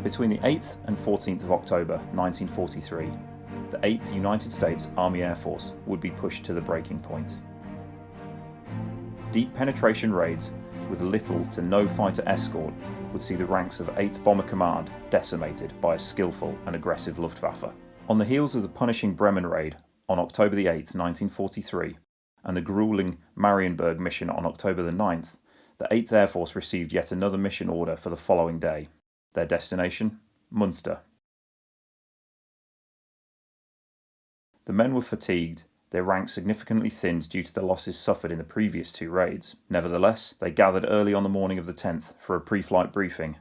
Between the 8th and 14th of October 1943, the 8th United States Army Air Force would be pushed to the breaking point. Deep penetration raids with little to no fighter escort would see the ranks of 8th Bomber Command decimated by a skillful and aggressive Luftwaffe. On the heels of the punishing Bremen raid on October the 8th, 1943, and the grueling Marienburg mission on October the 9th, the 8th Air Force received yet another mission order for the following day. Their destination? Munster. The men were fatigued, their ranks significantly thinned due to the losses suffered in the previous two raids. Nevertheless, they gathered early on the morning of the 10th for a pre-flight briefing,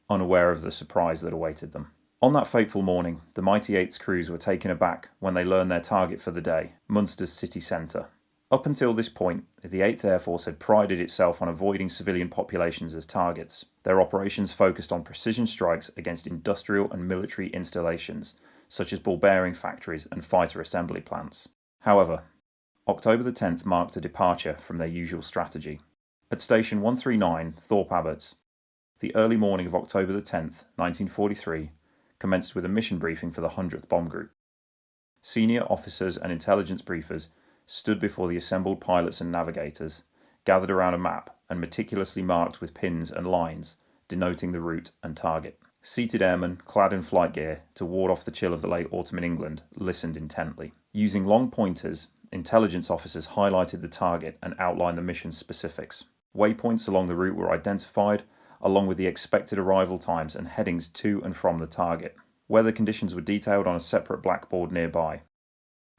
unaware of the surprise that awaited them. On that fateful morning, the mighty 8th crews were taken aback when they learned their target for the day, Munster's city centre. Up until this point, the 8th Air Force had prided itself on avoiding civilian populations as targets. Their operations focused on precision strikes against industrial and military installations, such as ball bearing factories and fighter assembly plants. However, October the 10th marked a departure from their usual strategy. At Station 139, Thorpe Abbotts, the early morning of October the 10th, 1943, commenced with a mission briefing for the 100th Bomb Group. Senior officers and intelligence briefers stood before the assembled pilots and navigators, gathered around a map and meticulously marked with pins and lines, denoting the route and target. Seated airmen, clad in flight gear, to ward off the chill of the late autumn in England, listened intently. Using long pointers, intelligence officers highlighted the target and outlined the mission's specifics. Waypoints along the route were identified, along with the expected arrival times and headings to and from the target. Weather conditions were detailed on a separate blackboard nearby.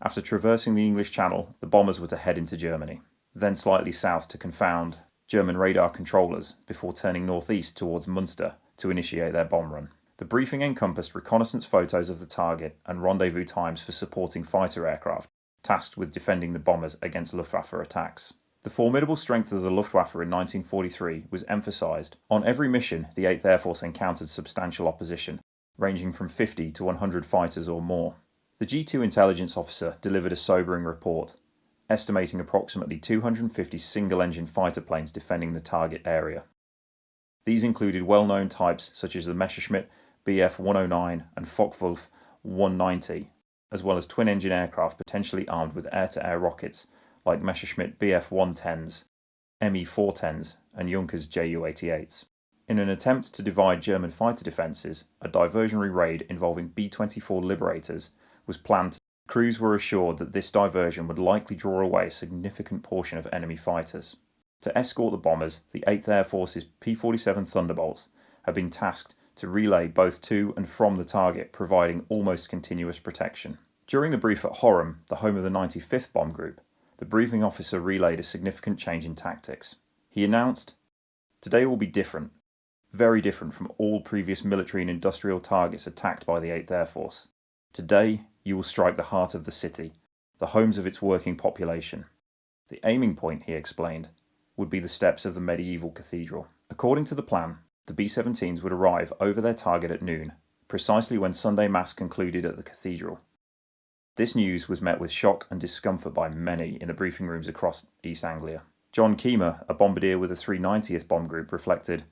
After traversing the English Channel, the bombers were to head into Germany, then slightly south to confound German radar controllers before turning northeast towards Munster to initiate their bomb run. The briefing encompassed reconnaissance photos of the target and rendezvous times for supporting fighter aircraft, tasked with defending the bombers against Luftwaffe attacks. The formidable strength of the Luftwaffe in 1943 was emphasised. On every mission, the 8th Air Force encountered substantial opposition, ranging from 50 to 100 fighters or more. The G2 intelligence officer delivered a sobering report, estimating approximately 250 single-engine fighter planes defending the target area. These included well-known types such as the Messerschmitt Bf 109 and Focke-Wulf 190, as well as twin-engine aircraft potentially armed with air-to-air rockets like Messerschmitt Bf 110s, Me 410s and Junkers Ju-88s. In an attempt to divide German fighter defences, a diversionary raid involving B-24 Liberators was planned. Crews were assured that this diversion would likely draw away a significant portion of enemy fighters. To escort the bombers, the 8th Air Force's P-47 Thunderbolts had been tasked to relay both to and from the target, providing almost continuous protection. During the brief at Horham, the home of the 95th Bomb Group, the briefing officer relayed a significant change in tactics. He announced, "Today will be different, very different from all previous military and industrial targets attacked by the 8th Air Force. Today, you will strike the heart of the city, the homes of its working population. The aiming point," he explained, would be the steps of the medieval cathedral. According to the plan, the B-17s would arrive over their target at noon, precisely when Sunday Mass concluded at the cathedral. This news was met with shock and discomfort by many in the briefing rooms across East Anglia. John Keymer, a bombardier with the 390th Bomb Group, reflected,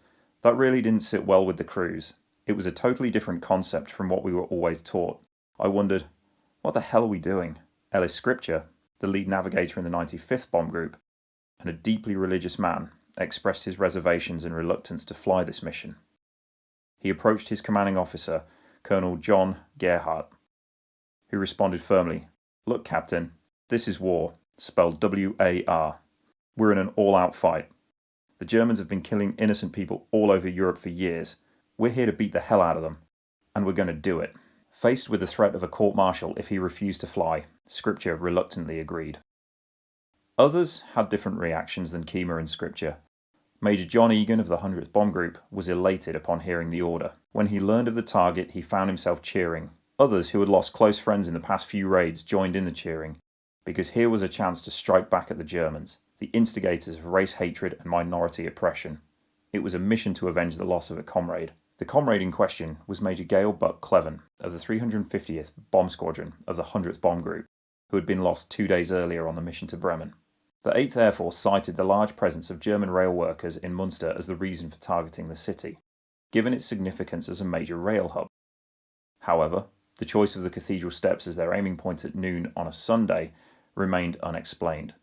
"That really didn't sit well with the crews. It was a totally different concept from what we were always taught. I wondered, what the hell are we doing?" Ellis Scripture, the lead navigator in the 95th Bomb Group, and a deeply religious man, expressed his reservations and reluctance to fly this mission. He approached his commanding officer, Colonel John Gerhardt, who responded firmly, "Look, Captain, this is war, spelled W-A-R. We're in an all-out fight. The Germans have been killing innocent people all over Europe for years. We're here to beat the hell out of them, and we're going to do it." Faced with the threat of a court-martial if he refused to fly, Scripture reluctantly agreed. Others had different reactions than Keymer and Scripture. Major John Egan of the 100th Bomb Group was elated upon hearing the order. When he learned of the target, he found himself cheering. Others who had lost close friends in the past few raids joined in the cheering, because here was a chance to strike back at the Germans, the instigators of race hatred and minority oppression. It was a mission to avenge the loss of a comrade. The comrade in question was Major Gale Buck Cleven of the 350th Bomb Squadron of the 100th Bomb Group, who had been lost 2 days earlier on the mission to Bremen. The 8th Air Force cited the large presence of German rail workers in Munster as the reason for targeting the city. given its significance as a major rail hub. However, the choice of the Cathedral Steps as their aiming point at noon on a Sunday remained unexplained.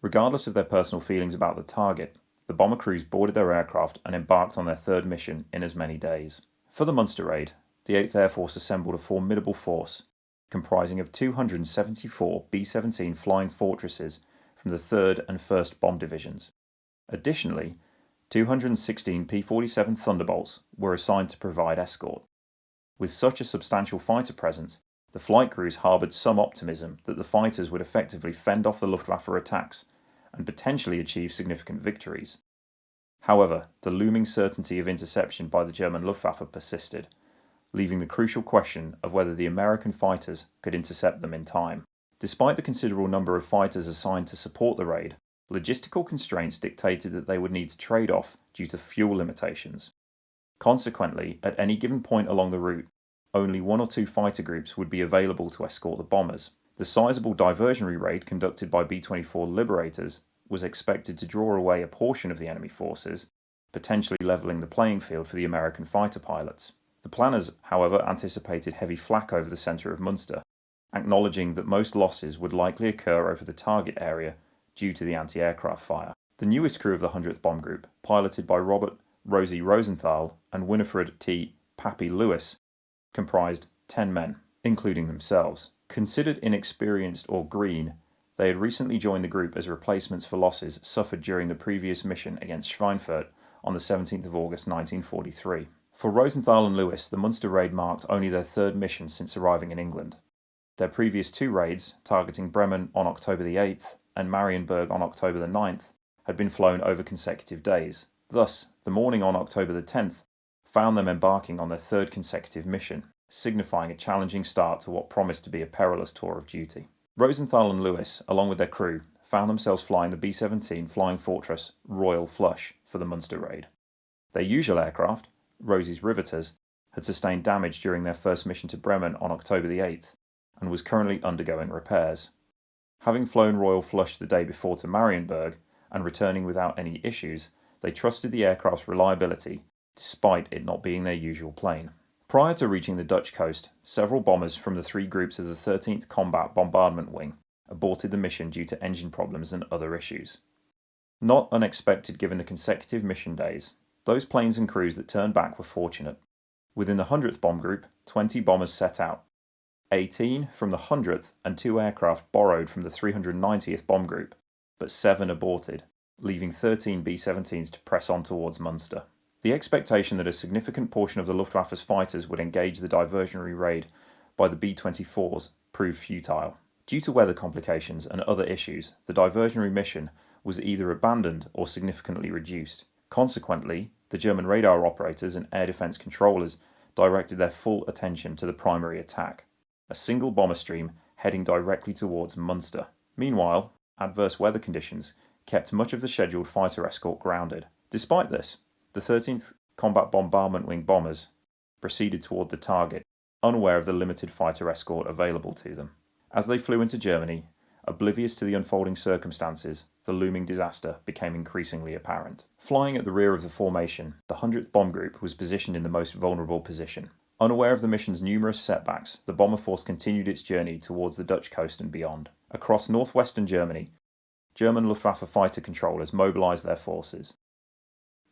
Regardless of their personal feelings about the target, the bomber crews boarded their aircraft and embarked on their third mission in as many days. For the Munster Raid, the 8th Air Force assembled a formidable force comprising of 274 B-17 Flying Fortresses from the 3rd and 1st Bomb Divisions. Additionally, 216 P-47 Thunderbolts were assigned to provide escort. With such a substantial fighter presence, the flight crews harboured some optimism that the fighters would effectively fend off the Luftwaffe attacks and potentially achieve significant victories. However, the looming certainty of interception by the German Luftwaffe persisted, leaving the crucial question of whether the American fighters could intercept them in time. Despite the considerable number of fighters assigned to support the raid, logistical constraints dictated that they would need to trade off due to fuel limitations. Consequently, at any given point along the route, only 1 or 2 fighter groups would be available to escort the bombers. The sizable diversionary raid conducted by B-24 Liberators was expected to draw away a portion of the enemy forces, potentially levelling the playing field for the American fighter pilots. The planners, however, anticipated heavy flak over the centre of Munster, acknowledging that most losses would likely occur over the target area due to the anti-aircraft fire. The newest crew of the 100th Bomb Group, piloted by Lt Rosie Rosenthal and Winifred T. Pappy Lewis, comprised 10 men, including themselves. Considered inexperienced or green, they had recently joined the group as replacements for losses suffered during the previous mission against Schweinfurt on the 17th of August 1943. For Rosenthal and Lewis, the Munster Raid marked only their 3rd mission since arriving in England. Their previous 2 raids, targeting Bremen on October the 8th and Marienburg on October the 9th, had been flown over consecutive days. Thus, the morning on October the 10th found them embarking on their 3rd consecutive mission, signifying a challenging start to what promised to be a perilous tour of duty. Rosenthal and Lewis, along with their crew, found themselves flying the B-17 Flying Fortress Royal Flush for the Munster Raid. Their usual aircraft, Rosie's Riveters, had sustained damage during their first mission to Bremen on October the 8th and was currently undergoing repairs. Having flown Royal Flush the day before to Marienburg and returning without any issues, they trusted the aircraft's reliability despite it not being their usual plane. Prior to reaching the Dutch coast, several bombers from the 3 groups of the 13th Combat Bombardment Wing aborted the mission due to engine problems and other issues. Not unexpected given the consecutive mission days, those planes and crews that turned back were fortunate. Within the 100th Bomb Group, 20 bombers set out, 18 from the 100th and 2 aircraft borrowed from the 390th Bomb Group, but 7 aborted, leaving 13 B-17s to press on towards Munster. The expectation that a significant portion of the Luftwaffe's fighters would engage the diversionary raid by the B-24s proved futile. Due to weather complications and other issues, the diversionary mission was either abandoned or significantly reduced. Consequently, the German radar operators and air defence controllers directed their full attention to the primary attack, a single bomber stream heading directly towards Munster. Meanwhile, adverse weather conditions kept much of the scheduled fighter escort grounded. Despite this, the 13th Combat Bombardment Wing bombers proceeded toward the target, unaware of the limited fighter escort available to them. As they flew into Germany, oblivious to the unfolding circumstances, the looming disaster became increasingly apparent. Flying at the rear of the formation, the 100th Bomb Group was positioned in the most vulnerable position. Unaware of the mission's numerous setbacks, the bomber force continued its journey towards the Dutch coast and beyond. Across northwestern Germany, German Luftwaffe fighter controllers mobilised their forces.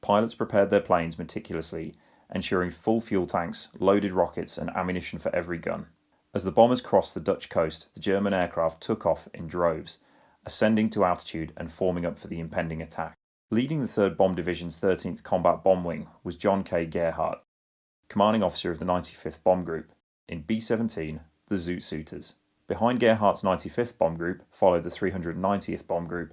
Pilots prepared their planes meticulously, ensuring full fuel tanks, loaded rockets and ammunition for every gun. As the bombers crossed the Dutch coast, the German aircraft took off in droves, ascending to altitude and forming up for the impending attack. Leading the 3rd Bomb Division's 13th Combat Bomb Wing was John K. Gerhardt, commanding officer of the 95th Bomb Group, in B-17, the Zoot Suiters. Behind Gerhardt's 95th Bomb Group followed the 390th Bomb Group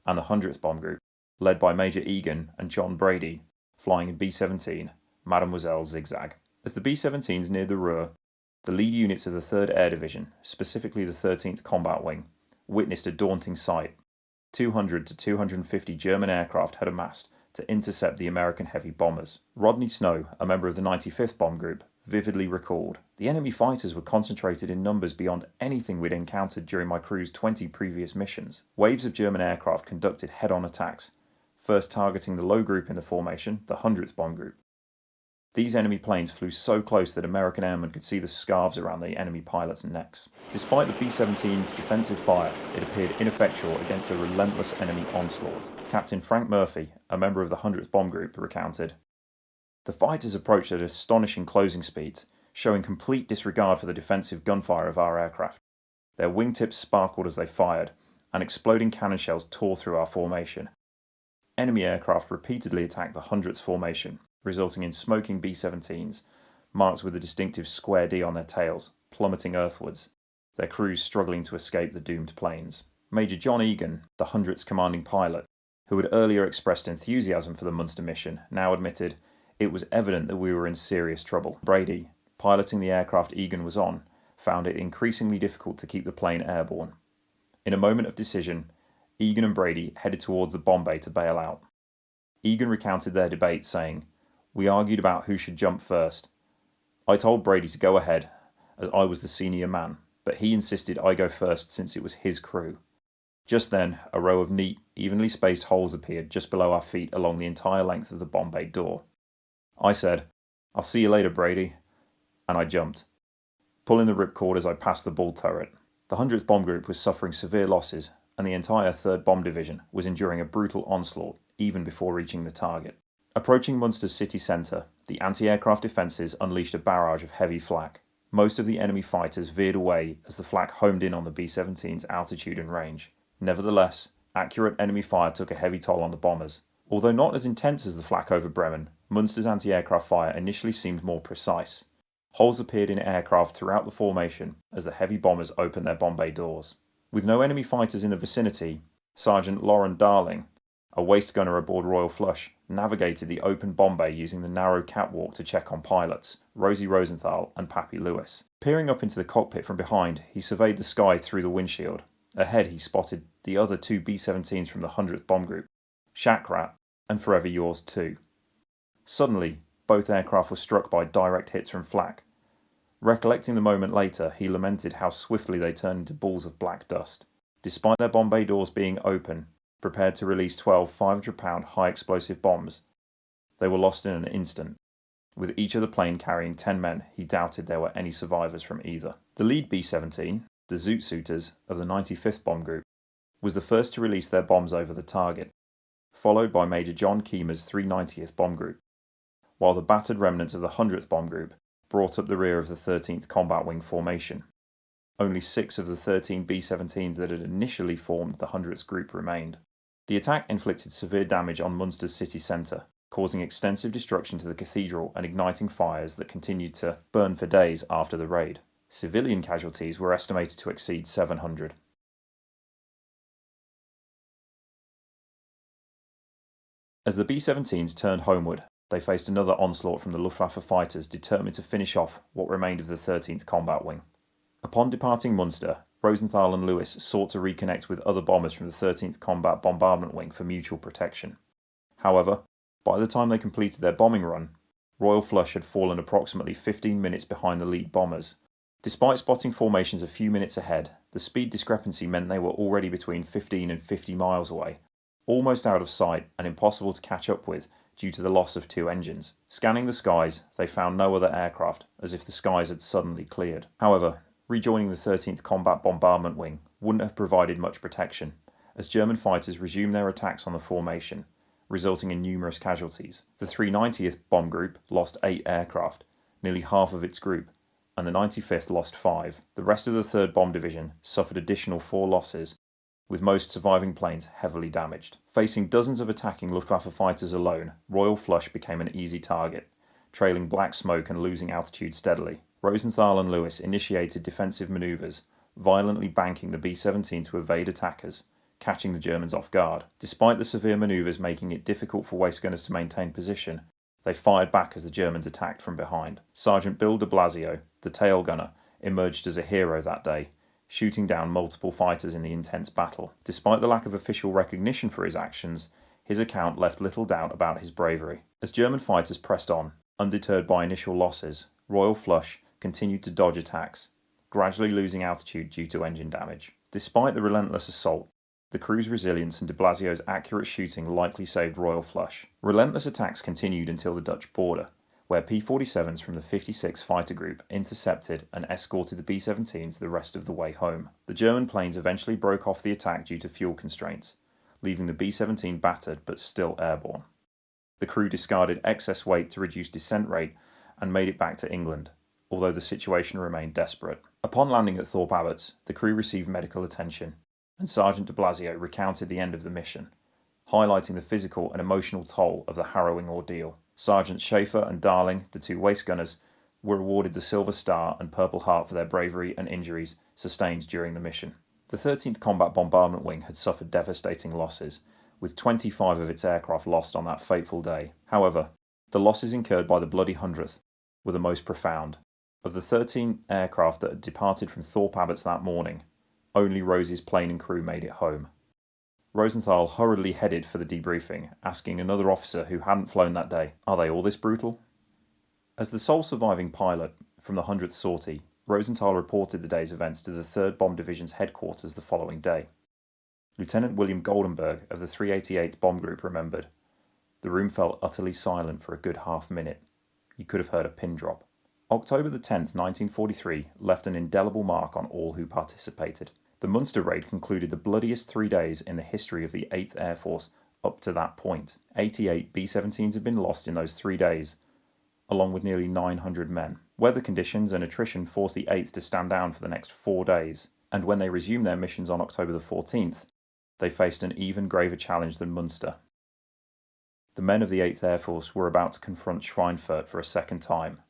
and the 100th Bomb Group, led by Major Egan and John Brady, flying in B-17, Mademoiselle Zigzag. As the B-17s neared the Ruhr, the lead units of the 3rd Air Division, specifically the 13th Combat Wing, witnessed a daunting sight. 200 to 250 German aircraft had amassed to intercept the American heavy bombers. Rodney Snow, a member of the 95th Bomb Group, vividly recalled, "The enemy fighters were concentrated in numbers beyond anything we'd encountered during my crew's 20 previous missions. Waves of German aircraft conducted head-on attacks, first targeting the low group in the formation, the 100th Bomb Group. These enemy planes flew so close that American airmen could see the scarves around the enemy pilots' necks. Despite the B-17's defensive fire, it appeared ineffectual against the relentless enemy onslaught. Captain Frank Murphy, a member of the 100th Bomb Group, recounted, "The fighters approached at astonishing closing speeds, showing complete disregard for the defensive gunfire of our aircraft. Their wingtips sparkled as they fired, and exploding cannon shells tore through our formation. Enemy aircraft repeatedly attacked the 100th formation, resulting in smoking B-17s, marked with a distinctive square D on their tails, plummeting earthwards, their crews struggling to escape the doomed planes." Major John Egan, the 100th's commanding pilot, who had earlier expressed enthusiasm for the Munster mission, now admitted, "It was evident that we were in serious trouble." Brady, piloting the aircraft Egan was on, found it increasingly difficult to keep the plane airborne. In a moment of decision, Egan and Brady headed towards the bomb bay to bail out. Egan recounted their debate, saying, "We argued about who should jump first. I told Brady to go ahead, as I was the senior man, but he insisted I go first since it was his crew. Just then, a row of neat, evenly spaced holes appeared just below our feet along the entire length of the bomb bay door. I said, 'I'll see you later, Brady,' and I jumped, pulling the ripcord as I passed the bull turret." The 100th Bomb Group was suffering severe losses, and the entire 3rd Bomb Division was enduring a brutal onslaught even before reaching the target. Approaching Munster's city centre, the anti-aircraft defences unleashed a barrage of heavy flak. Most of the enemy fighters veered away as the flak homed in on the B-17's altitude and range. Nevertheless, accurate enemy fire took a heavy toll on the bombers. Although not as intense as the flak over Bremen, Munster's anti-aircraft fire initially seemed more precise. Holes appeared in aircraft throughout the formation as the heavy bombers opened their bomb bay doors. With no enemy fighters in the vicinity, Sergeant Lauren Darling, a waist gunner aboard Royal Flush, navigated the open bomb bay using the narrow catwalk to check on pilots, Rosie Rosenthal and Pappy Lewis. Peering up into the cockpit from behind, he surveyed the sky through the windshield. Ahead he spotted the other 2 B-17s from the 100th Bomb Group, Shackrat and Forever Yours 2. Suddenly, both aircraft were struck by direct hits from flak. Recollecting the moment later, he lamented how swiftly they turned into balls of black dust. Despite their bomb bay doors being open, prepared to release 12 500-pound high-explosive bombs, they were lost in an instant. With each of the plane carrying 10 men, he doubted there were any survivors from either. The lead B-17, the Zoot Suiters of the 95th Bomb Group, was the first to release their bombs over the target, followed by Major John Keemer's 390th Bomb Group, while the battered remnants of the 100th Bomb Group brought up the rear of the 13th Combat Wing formation. Only 6 of the 13 B-17s that had initially formed the 100th group remained. The attack inflicted severe damage on Munster's city centre, causing extensive destruction to the cathedral and igniting fires that continued to burn for days after the raid. Civilian casualties were estimated to exceed 700. As the B-17s turned homeward, they faced another onslaught from the Luftwaffe fighters determined to finish off what remained of the 13th Combat Wing. Upon departing Munster, Rosenthal and Lewis sought to reconnect with other bombers from the 13th Combat Bombardment Wing for mutual protection. However, by the time they completed their bombing run, Royal Flush had fallen approximately 15 minutes behind the lead bombers. Despite spotting formations a few minutes ahead, the speed discrepancy meant they were already between 15 and 50 miles away, almost out of sight and impossible to catch up with due to the loss of 2 engines. Scanning the skies, they found no other aircraft, as if the skies had suddenly cleared. However, rejoining the 13th Combat Bombardment Wing wouldn't have provided much protection, as German fighters resumed their attacks on the formation, resulting in numerous casualties. The 390th Bomb Group lost 8 aircraft, nearly half of its group, and the 95th lost 5. The rest of the 3rd Bomb Division suffered additional 4 losses, with most surviving planes heavily damaged. Facing dozens of attacking Luftwaffe fighters alone, Royal Flush became an easy target, trailing black smoke and losing altitude steadily. Rosenthal and Lewis initiated defensive manoeuvres, violently banking the B-17 to evade attackers, catching the Germans off guard. Despite the severe manoeuvres making it difficult for waist gunners to maintain position, they fired back as the Germans attacked from behind. Sergeant Bill de Blasio, the tail gunner, emerged as a hero that day, shooting down multiple fighters in the intense battle. Despite the lack of official recognition for his actions, his account left little doubt about his bravery. As German fighters pressed on, undeterred by initial losses, Royal Flush continued to dodge attacks, gradually losing altitude due to engine damage. Despite the relentless assault, the crew's resilience and de Blasio's accurate shooting likely saved Royal Flush. Relentless attacks continued until the Dutch border, where P-47s from the 56 Fighter Group intercepted and escorted the B-17s the rest of the way home. The German planes eventually broke off the attack due to fuel constraints, leaving the B-17 battered but still airborne. The crew discarded excess weight to reduce descent rate and made it back to England, although the situation remained desperate. Upon landing at Thorpe Abbotts, the crew received medical attention, and Sergeant de Blasio recounted the end of the mission, highlighting the physical and emotional toll of the harrowing ordeal. Sergeants Schaefer and Darling, the two waist gunners, were awarded the Silver Star and Purple Heart for their bravery and injuries sustained during the mission. The 13th Combat Bombardment Wing had suffered devastating losses, with 25 of its aircraft lost on that fateful day. However, the losses incurred by the Bloody Hundredth were the most profound. Of the 13 aircraft that had departed from Thorpe Abbotts that morning, only Rosie's plane and crew made it home. Rosenthal hurriedly headed for the debriefing, asking another officer who hadn't flown that day, "Are they all this brutal?" As the sole surviving pilot from the 100th sortie, Rosenthal reported the day's events to the 3rd Bomb Division's headquarters the following day. Lieutenant William Goldenberg of the 388th Bomb Group remembered, "The room fell utterly silent for a good half-minute. You could have heard a pin drop." October the 10th, 1943 left an indelible mark on all who participated. The Munster Raid concluded the bloodiest 3 days in the history of the 8th Air Force up to that point. 88 B-17s had been lost in those 3 days, along with nearly 900 men. Weather conditions and attrition forced the 8th to stand down for the next 4 days, and when they resumed their missions on October the 14th, they faced an even graver challenge than Munster. The men of the 8th Air Force were about to confront Schweinfurt for a second time,